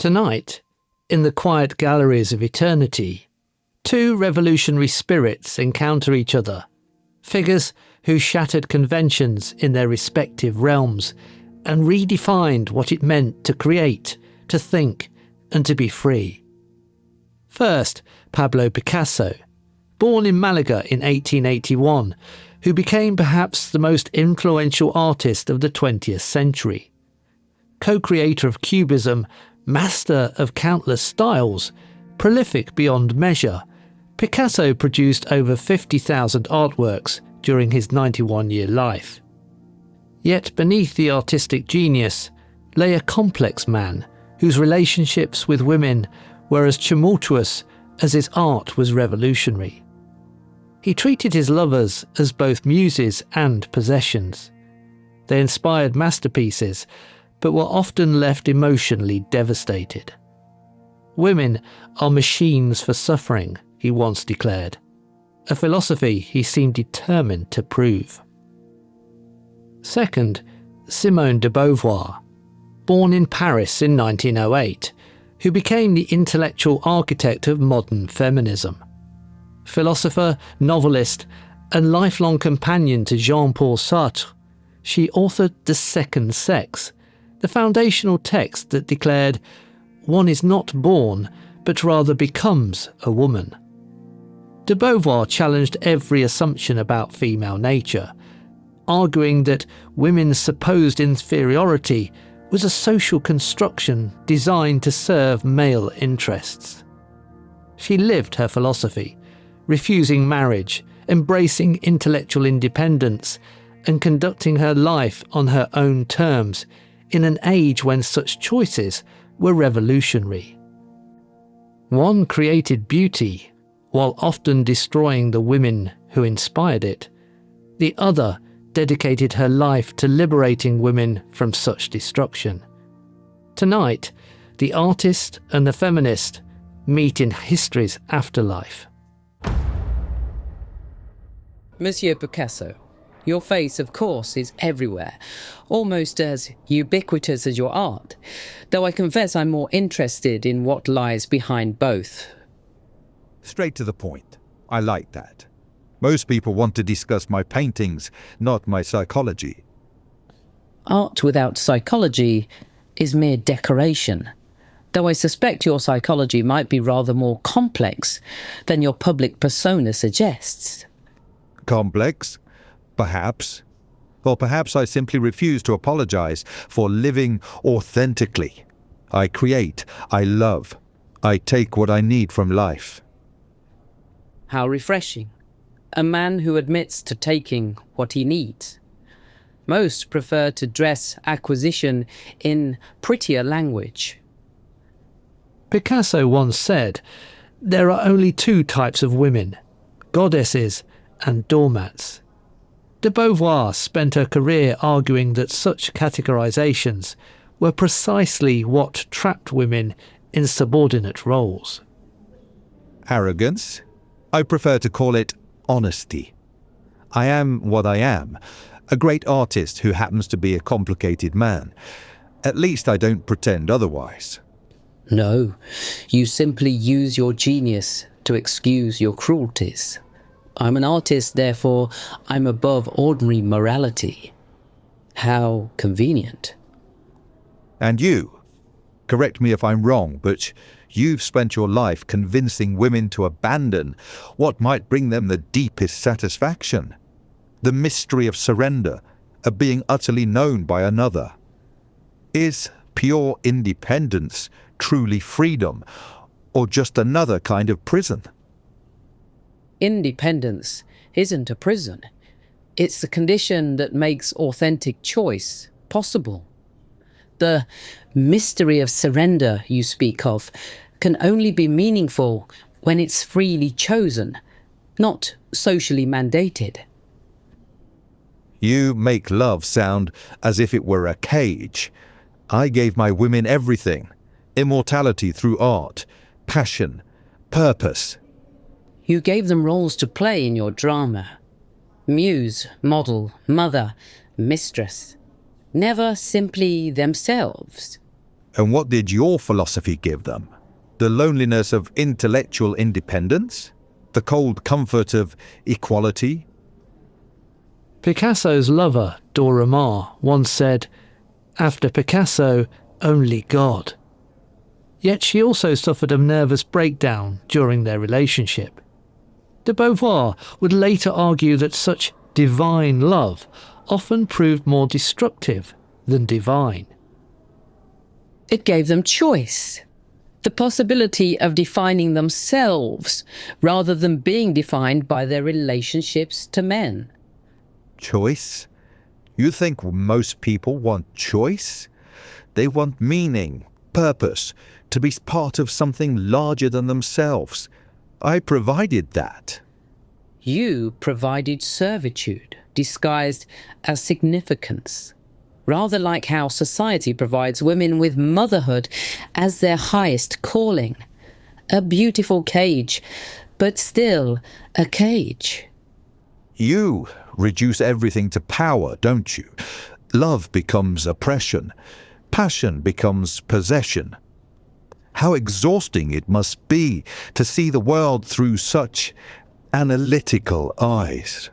Tonight, in the quiet galleries of eternity, two revolutionary spirits encounter each other, figures who shattered conventions in their respective realms and redefined what it meant to create, to think, and to be free. First, Pablo Picasso, born in Malaga in 1881, who became perhaps the most influential artist of the 20th century. Co-creator of Cubism, master of countless styles, prolific beyond measure, Picasso produced over 50,000 artworks during his 91-year life. Yet beneath the artistic genius lay a complex man whose relationships with women were as tumultuous as his art was revolutionary. He treated his lovers as both muses and possessions. They inspired masterpieces, but were often left emotionally devastated. Women are machines for suffering, he once declared, a philosophy he seemed determined to prove. Second, Simone de Beauvoir, born in Paris in 1908, who became the intellectual architect of modern feminism. Philosopher, novelist, and lifelong companion to Jean-Paul Sartre, she authored The Second Sex, the foundational text that declared, "One is not born, but rather becomes a woman." De Beauvoir challenged every assumption about female nature, arguing that women's supposed inferiority was a social construction designed to serve male interests. She lived her philosophy, refusing marriage, embracing intellectual independence, and conducting her life on her own terms in an age when such choices were revolutionary. One created beauty while often destroying the women who inspired it. The other dedicated her life to liberating women from such destruction. Tonight, the artist and the feminist meet in history's afterlife. Monsieur Picasso, your face, of course, is everywhere, almost as ubiquitous as your art, though I confess I'm more interested in what lies behind both. Straight to the point. I like that. Most people want to discuss my paintings, not my psychology. Art without psychology is mere decoration, though I suspect your psychology might be rather more complex than your public persona suggests. Complex? Perhaps. Or perhaps I simply refuse to apologize for living authentically. I create, I love, I take what I need from life. How refreshing. A man who admits to taking what he needs. Most prefer to dress acquisition in prettier language. Picasso once said, "There are only two types of women, goddesses and doormats." De Beauvoir spent her career arguing that such categorizations were precisely what trapped women in subordinate roles. Arrogance? I prefer to call it honesty. I am what I am, a great artist who happens to be a complicated man. At least I don't pretend otherwise. No, you simply use your genius to excuse your cruelties. I'm an artist, therefore I'm above ordinary morality. How convenient. And you? Correct me if I'm wrong, but you've spent your life convincing women to abandon what might bring them the deepest satisfaction. The mystery of surrender, of being utterly known by another. Is pure independence truly freedom, or just another kind of prison? Independence isn't a prison. It's the condition that makes authentic choice possible. The mystery of surrender you speak of can only be meaningful when it's freely chosen, not socially mandated. You make love sound as if it were a cage. I gave my women everything. Immortality through art, passion, purpose. You gave them roles to play in your drama. Muse, model, mother, mistress. Never simply themselves. And what did your philosophy give them? The loneliness of intellectual independence? The cold comfort of equality? Picasso's lover, Dora Maar, once said, "After Picasso, only God." Yet she also suffered a nervous breakdown during their relationship. De Beauvoir would later argue that such divine love often proved more destructive than divine. It gave them choice, the possibility of defining themselves rather than being defined by their relationships to men. Choice? You think most people want choice? They want meaning, purpose, to be part of something larger than themselves. I provided that. You provided servitude, disguised as significance, rather like how society provides women with motherhood as their highest calling. A beautiful cage, but still a cage. You reduce everything to power, don't you? Love becomes oppression. Passion becomes possession. How exhausting it must be to see the world through such analytical eyes.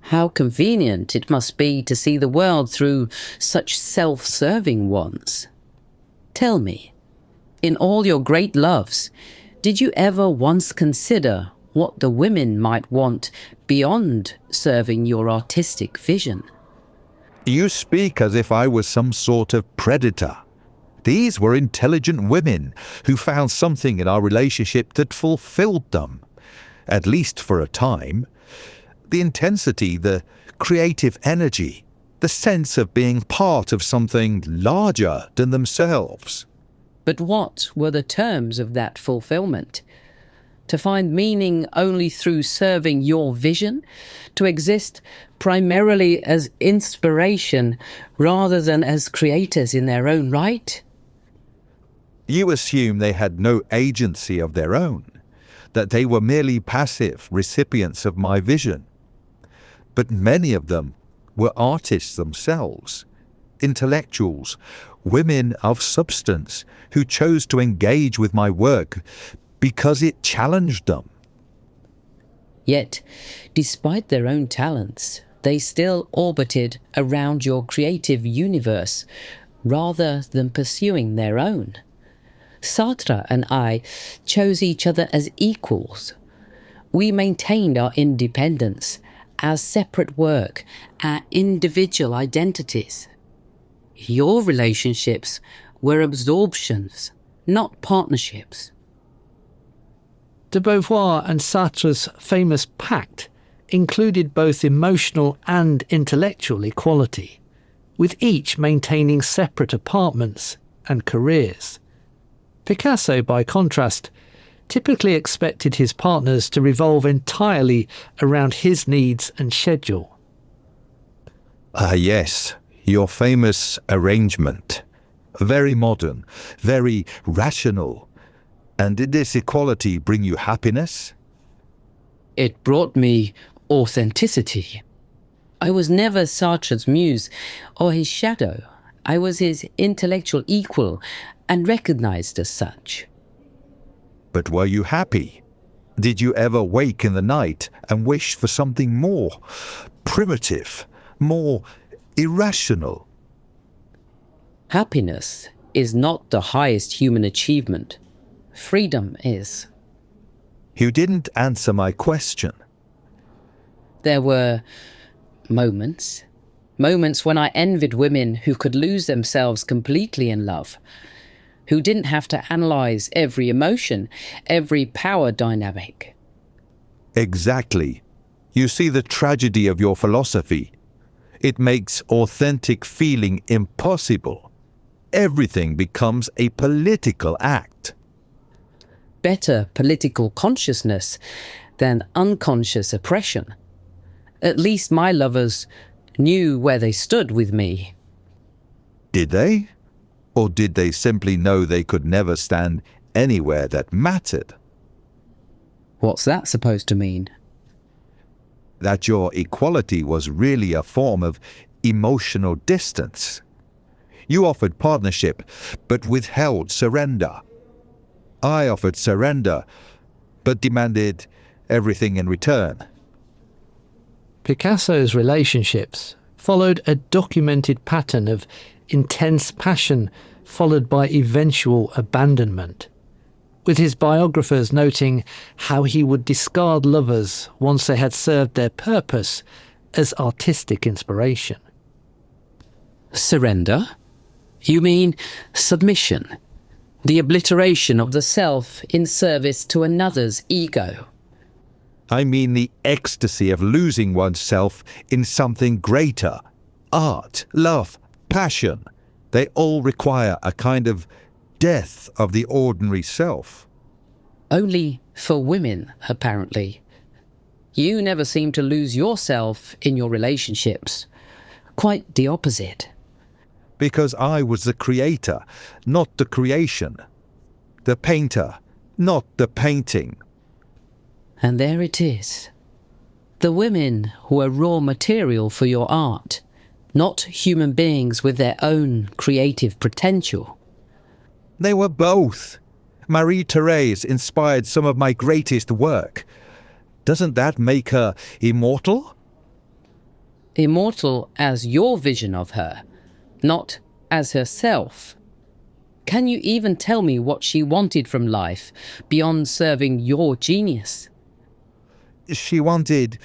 How convenient it must be to see the world through such self-serving ones. Tell me, in all your great loves, did you ever once consider what the women might want beyond serving your artistic vision? You speak as if I was some sort of predator. These were intelligent women who found something in our relationship that fulfilled them, at least for a time. The intensity, the creative energy, the sense of being part of something larger than themselves. But what were the terms of that fulfillment? To find meaning only through serving your vision? To exist primarily as inspiration rather than as creators in their own right? You assume they had no agency of their own, that they were merely passive recipients of my vision. But many of them were artists themselves, intellectuals, women of substance who chose to engage with my work because it challenged them. Yet, despite their own talents, they still orbited around your creative universe rather than pursuing their own. Sartre and I chose each other as equals. We maintained our independence, our separate work, our individual identities. Your relationships were absorptions, not partnerships. De Beauvoir and Sartre's famous pact included both emotional and intellectual equality, with each maintaining separate apartments and careers. Picasso, by contrast, typically expected his partners to revolve entirely around his needs and schedule. Yes, your famous arrangement. Very modern, very rational. And did this equality bring you happiness? It brought me authenticity. I was never Sartre's muse or his shadow. I was his intellectual equal and recognized as such. But were you happy? Did you ever wake in the night and wish for something more primitive, more irrational? Happiness is not the highest human achievement. Freedom is. You didn't answer my question. There were moments when I envied women who could lose themselves completely in love, who didn't have to analyze every emotion, every power dynamic. Exactly. You see the tragedy of your philosophy. It makes authentic feeling impossible. Everything becomes a political act. Better political consciousness than unconscious oppression. At least my lovers knew where they stood with me. Did they? Or did they simply know they could never stand anywhere that mattered? What's that supposed to mean? That your equality was really a form of emotional distance. You offered partnership, but withheld surrender. I offered surrender, but demanded everything in return. Picasso's relationships followed a documented pattern of intense passion followed by eventual abandonment, with his biographers noting how he would discard lovers once they had served their purpose as artistic inspiration. Surrender? You mean submission? The obliteration of the self in service to another's ego? I mean the ecstasy of losing oneself in something greater. Art, love, passion, they all require a kind of death of the ordinary self. Only for women, apparently. You never seem to lose yourself in your relationships. Quite the opposite. Because I was the creator, not the creation. The painter, not the painting. And there it is. The women were raw material for your art, not human beings with their own creative potential. They were both. Marie-Thérèse inspired some of my greatest work. Doesn't that make her immortal? Immortal as your vision of her, not as herself. Can you even tell me what she wanted from life beyond serving your genius? She wanted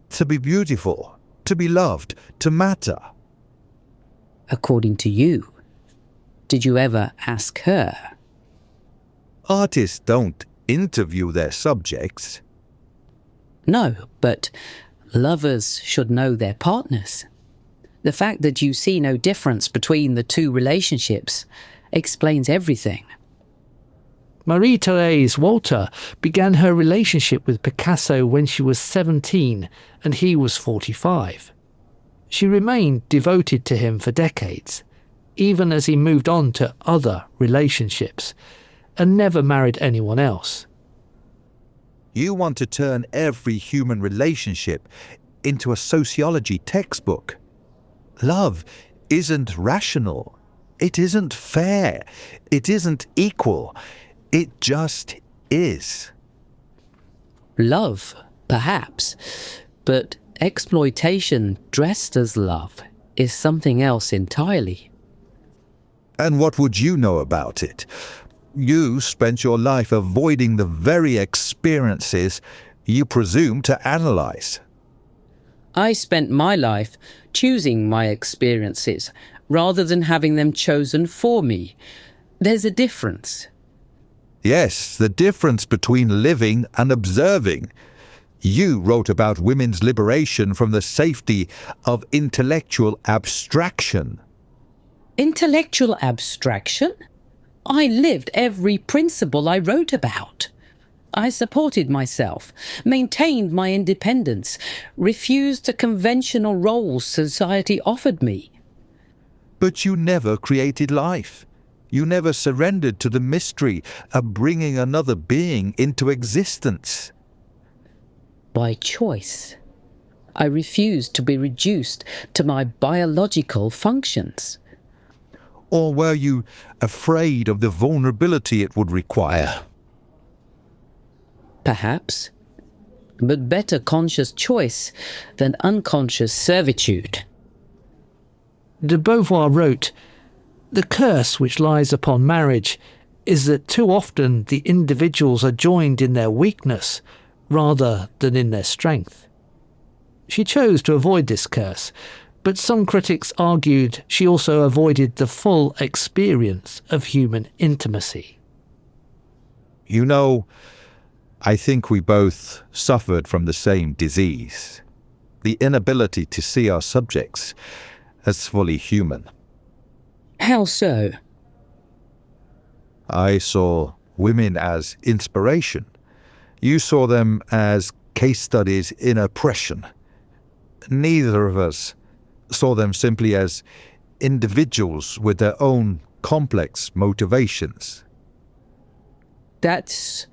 to be beautiful, to be loved, to matter. According to you. Did you ever ask her? Artists don't interview their subjects. No, but lovers should know their partners. The fact that you see no difference between the two relationships explains everything. Marie-Thérèse Walter began her relationship with Picasso when she was 17 and he was 45. She remained devoted to him for decades, even as he moved on to other relationships, and never married anyone else. You want to turn every human relationship into a sociology textbook. Love isn't rational. It isn't fair. It isn't equal. It just is. Love, perhaps, but exploitation dressed as love is something else entirely. And what would you know about it? You spent your life avoiding the very experiences you presume to analyze. I spent my life choosing my experiences rather than having them chosen for me. There's a difference. Yes, the difference between living and observing. You wrote about women's liberation from the safety of intellectual abstraction. Intellectual abstraction? I lived every principle I wrote about. I supported myself, maintained my independence, refused the conventional roles society offered me. But you never created life. You never surrendered to the mystery of bringing another being into existence. By choice, I refused to be reduced to my biological functions. Or were you afraid of the vulnerability it would require? Perhaps, but better conscious choice than unconscious servitude. De Beauvoir wrote, "The curse which lies upon marriage is that too often the individuals are joined in their weakness rather than in their strength." She chose to avoid this curse, but some critics argued she also avoided the full experience of human intimacy. You know, I think we both suffered from the same disease. The inability to see our subjects as fully human. How so? I saw women as inspiration. You saw them as case studies in oppression. Neither of us saw them simply as individuals with their own complex motivations. That's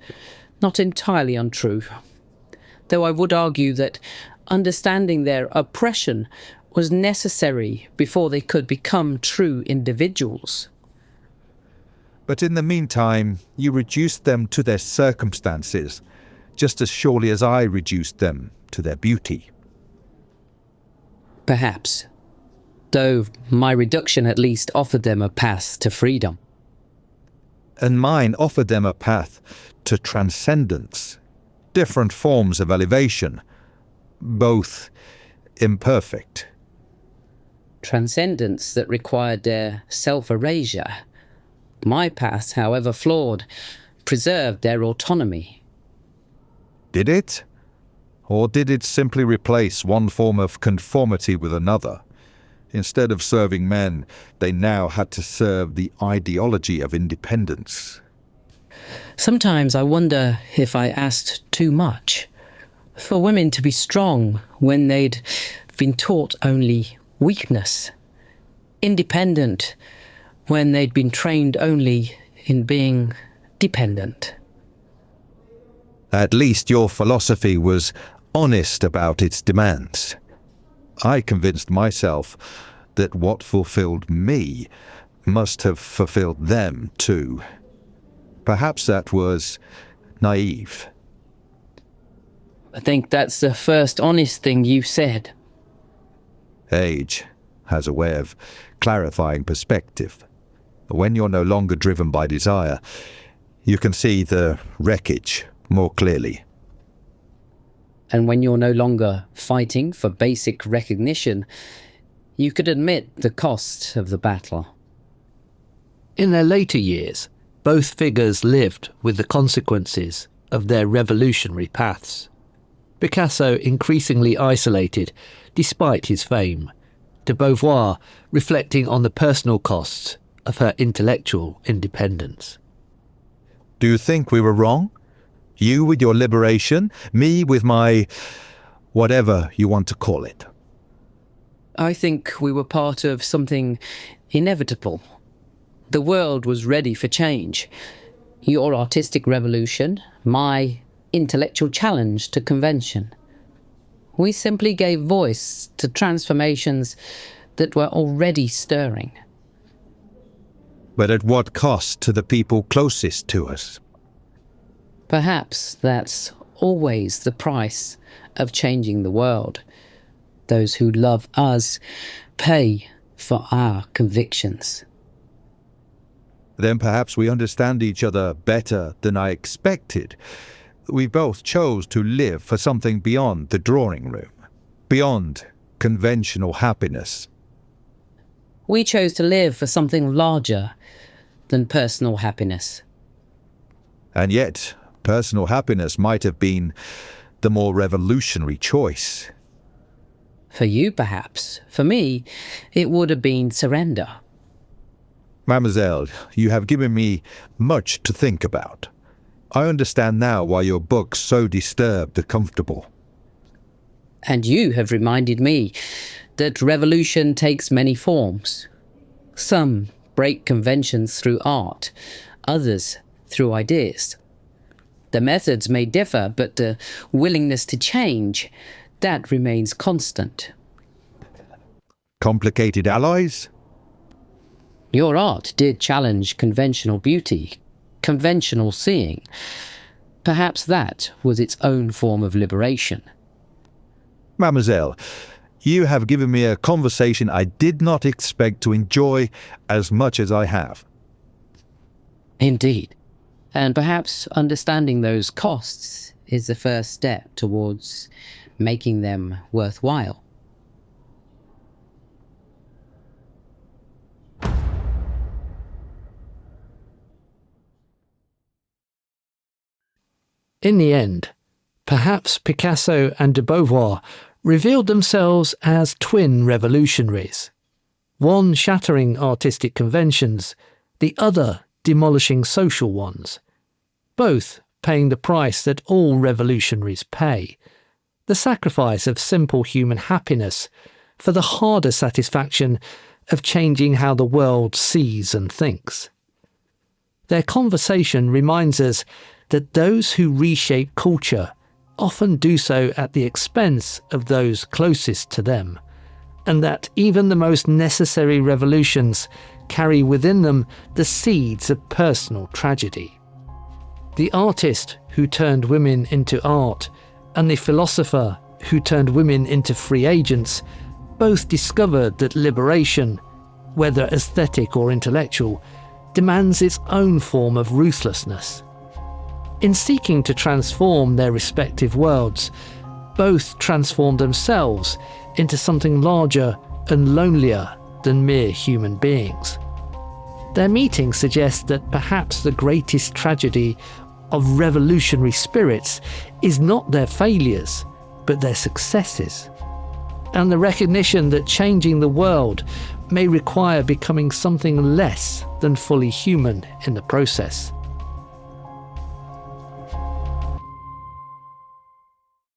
not entirely untrue, though I would argue that understanding their oppression was necessary before they could become true individuals. But in the meantime, you reduced them to their circumstances, just as surely as I reduced them to their beauty. Perhaps, though my reduction at least offered them a path to freedom. And mine offered them a path to transcendence, different forms of elevation, both imperfect. Transcendence that required their self-erasure. My path, however flawed, preserved their autonomy. Did it? Or did it simply replace one form of conformity with another? Instead of serving men, they now had to serve the ideology of independence. Sometimes I wonder if I asked too much. For women to be strong when they'd been taught only weakness. Independent when they'd been trained only in being dependent. At least your philosophy was honest about its demands. I convinced myself that what fulfilled me must have fulfilled them too. Perhaps that was naive. I think that's the first honest thing you've said. Age has a way of clarifying perspective. When you're no longer driven by desire, you can see the wreckage more clearly. And when you're no longer fighting for basic recognition, you could admit the cost of the battle. In their later years, both figures lived with the consequences of their revolutionary paths. Picasso increasingly isolated despite his fame, de Beauvoir reflecting on the personal costs of her intellectual independence. Do you think we were wrong? You with your liberation, me with my whatever you want to call it. I think we were part of something inevitable. The world was ready for change. Your artistic revolution, my intellectual challenge to convention. We simply gave voice to transformations that were already stirring. But at what cost to the people closest to us? Perhaps that's always the price of changing the world. Those who love us pay for our convictions. Then perhaps we understand each other better than I expected. We both chose to live for something beyond the drawing room, beyond conventional happiness. We chose to live for something larger than personal happiness. And yet, personal happiness might have been the more revolutionary choice. For you, perhaps. For me, it would have been surrender. Mademoiselle, you have given me much to think about. I understand now why your book's so disturbed and comfortable. And you have reminded me that revolution takes many forms. Some break conventions through art, others through ideas. The methods may differ, but the willingness to change, that remains constant. Complicated allies? Your art did challenge conventional beauty, conventional seeing. Perhaps that was its own form of liberation. Mademoiselle, you have given me a conversation I did not expect to enjoy as much as I have. Indeed. And perhaps understanding those costs is the first step towards making them worthwhile. In the end, perhaps Picasso and de Beauvoir revealed themselves as twin revolutionaries, one shattering artistic conventions, the other demolishing social ones, both paying the price that all revolutionaries pay, the sacrifice of simple human happiness for the harder satisfaction of changing how the world sees and thinks. Their conversation reminds us that those who reshape culture often do so at the expense of those closest to them, and that even the most necessary revolutions carry within them the seeds of personal tragedy. The artist who turned women into art and the philosopher who turned women into free agents both discovered that liberation, whether aesthetic or intellectual, demands its own form of ruthlessness. In seeking to transform their respective worlds, both transformed themselves into something larger and lonelier than mere human beings. Their meeting suggests that perhaps the greatest tragedy of revolutionary spirits is not their failures, but their successes, and the recognition that changing the world may require becoming something less than fully human in the process.